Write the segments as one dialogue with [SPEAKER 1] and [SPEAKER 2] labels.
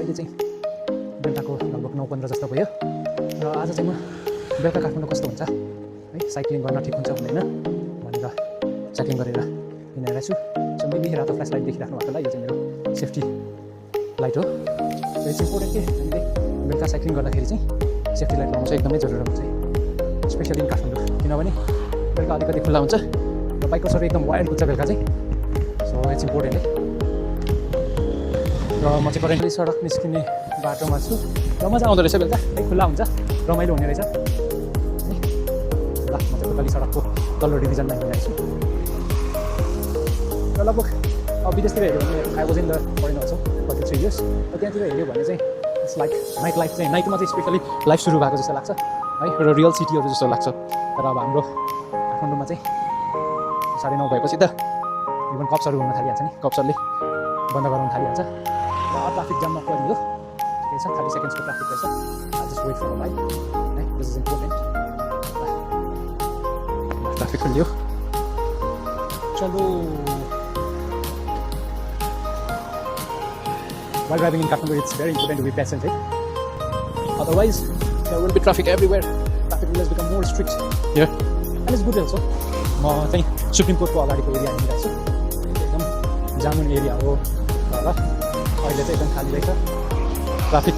[SPEAKER 1] अहिले चाहिँ बेलुकाको लगभग 9:15 जस्तो भयो र आज चाहिँ म बेलुका काठमाडौँ कस्तो हुन्छ है साइक्लिङ गर्न ठिक हुन्छ हुँदैन भनेर साइक्लिङ गरेर हिँडिरहेको छु। सो मेबी रातो फ्ल्यास लाइट देखिराख्नु भएको होला, यो चाहिँ मेरो सेफ्टी लाइट हो। इट्स इम्पोर्टेन्ट कि हामीले बेलुका साइक्लिङ गर्दाखेरि चाहिँ सेफ्टी लाइट लगाउनु चाहिँ एकदमै जरुरी हुन्छ, स्पेसली इन काठमाडौँ, किनभने बेलुका अलिकति खुल्ला हुन्छ र बाइकर्सहरू एकदम वाइल्ड कुद्छ बेलुका चाहिँ। सो इट्स इम्पोर्टेन्ट है। र म चाहिँ करेन्टली सडक निस्किने बाटोमा छु र मजा आउँदो रहेछ बेलुका है, खुल्ला हुन्छ, रमाइलो हुने रहेछ है। ल म चाहिँ गली सडकको तल्लो डिभिजनमा हिँडिरहेको छु र लगभग विदेशतिर हेऱ्यो भने I was in the foreign also for 3 years, र त्यहाँतिर हेऱ्यो भने चाहिँ इट्स लाइक नाइट लाइफ चाहिँ नाइटमा चाहिँ स्पेसली लाइफ सुरु भएको जस्तो लाग्छ है, र रियल सिटीहरू जस्तो लाग्छ। तर अब हाम्रो काठमाडौँमा चाहिँ 9:30 भएपछि त इभन कप्सहरू हुन थालिहाल्छ नि, कप्सहरूले बन्द गराउन थालिहाल्छ र ट्राफिक जाममा परियो। ठिकै छ, 30 सेकेन्ड्सको ट्राफिक रहेछ। जस्ट वेट फर लाइट है, दिस इज इम्पोर्टेन्ट। ट्राफिक खुल्यो, चलो। While driving in Kathmandu, it's very important to be patient. Otherwise, there will be traffic everywhere. Traffic will become more strict here, and it's good also. म चाहिँ supreme कोर्टको अगाडिको area हिँडिरहेको छु, एकदम जामुन area हो र अहिले चाहिँ एकदम खाली रहेछ। ट्राफिक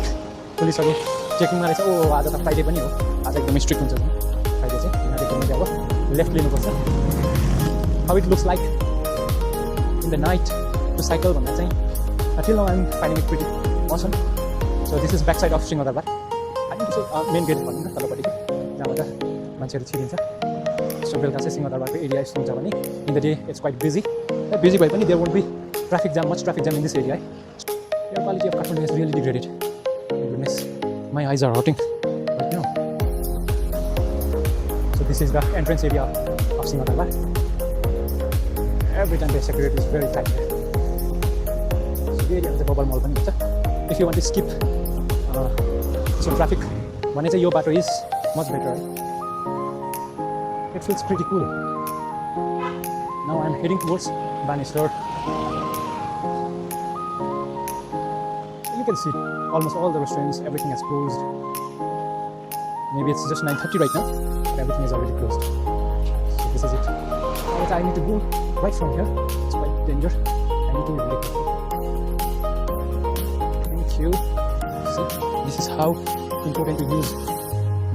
[SPEAKER 1] पुलिसहरू चेकिङमा रहेछ। ओ आज त फ्राइडे पनि हो, आज एकदमै स्ट्रिक्ट हुन्छ फ्राइडे चाहिँ, किनभने मैले अब लेफ्ट लिनुपर्छ। How it looks like in the night to cycle भन्दा चाहिँ till now I'm finding it pretty awesome. So this is back side of Singhadurbar. I mean चाहिँ मेन गेट भनौँ न तलपट्टिको, जहाँबाट मान्छेहरू छिरिन्छ। सो बेलुका चाहिँ सिंहदरबारको एरिया यस्तो हुन्छ भने in the day it's quite busy भए पनि there won't be traffic jam, much traffic jam in this area है। Air quality of Kathmandu is really degraded. Goodness, my eyes are hurting right now. So this is the entrance area of Singha Durbar. Every time the security is very tight. Area चाहिँ बबल मल पनि हुन्छ। If you want to skip some traffic भने चाहिँ यो बाटो is much better है। It feels pretty cool. Now I am heading towards Baneshwar. You can see almost all the restaurants, everything has closed. Maybe it's just 9:30 right now, but everything is already closed. So this is it. But I need to go right from here. It's quite dangerous. I need to be really careful. See, this is how important to use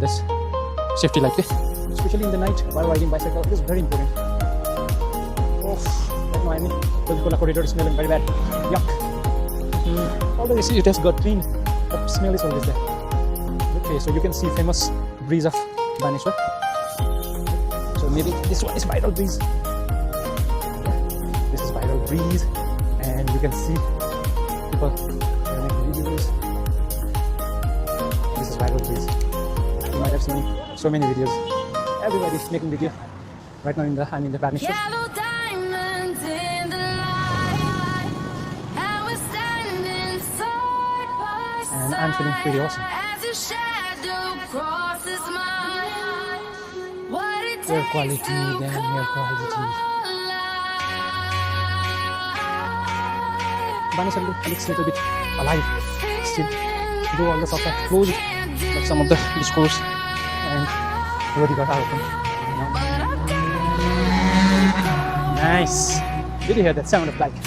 [SPEAKER 1] this safety light, especially in the night while riding bicycle. It is very important. Oh, right now I mean, the Coca-Cola corridor is smelling very bad. Yuck. Although you see it has got clean, the smell is always there. Okay, so you can see famous breeze of Baneshwar. So maybe this one is viral breeze. This is viral breeze, and you can see people. This is viral breeze. You might have seen so many videos. Everybody is making video right now. I'm in the Baneshwar. And I'm feeling pretty awesome. Air quality, damn air quality. Baneshwar looks a little bit alive still, though all the shops are closed, but some of the stores and bodyguards are open. Nice. Did you hear that sound of bike?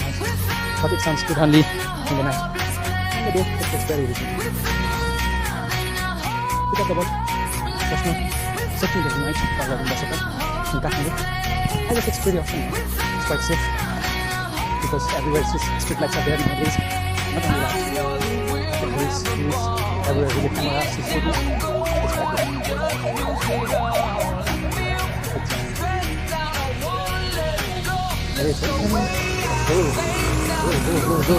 [SPEAKER 1] But it sounds good only in the night. In the day, it was very easy. We talk about personal safety in the night while riding bicycle in Kathmandu. I guess it's pretty awesome. It's quite safe because everywhere street lights are there nowadays. Not only that, police, everywhere really cameras, CCTV. It's quite good. Go.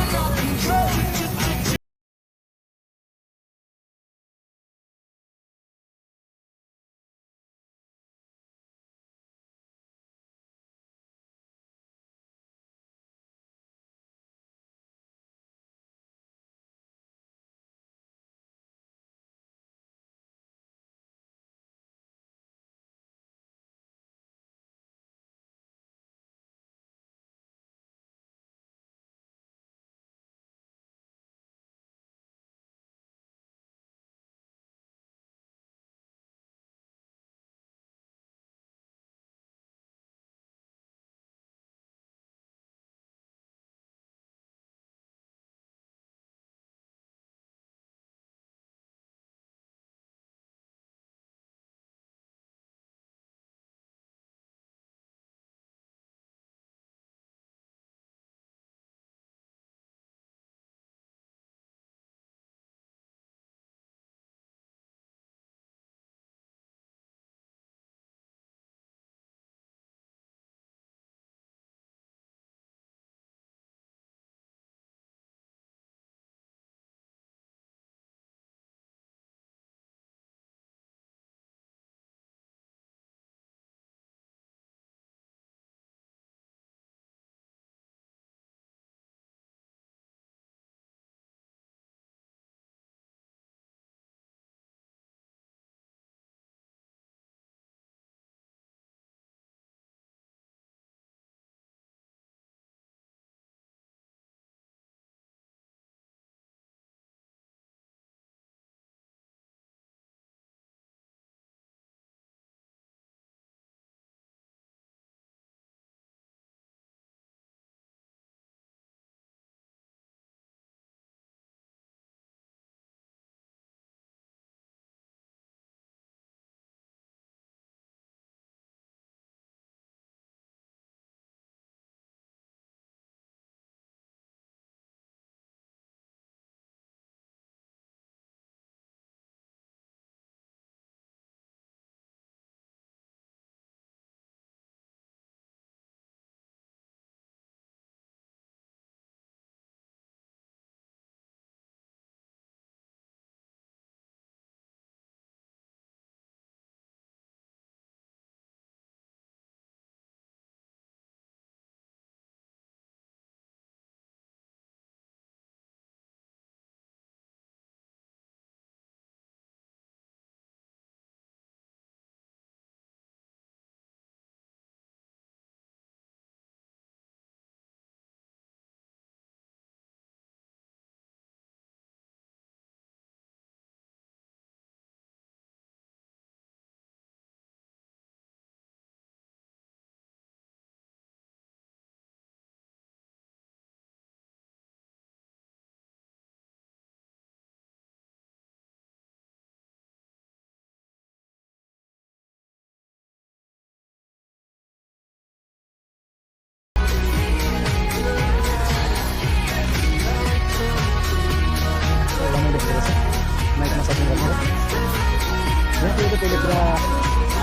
[SPEAKER 1] त्यो पहिले पुरा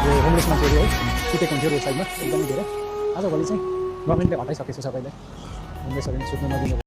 [SPEAKER 1] यो homeless मान्छेहरू है सुतेको हुन्थ्यो road साइडमा एकदमै धेरै। आजभोलि चाहिँ गभर्मेन्टले हटाइसकेको छ सबैलाई, होमलेसहरू सुत्नु नदिने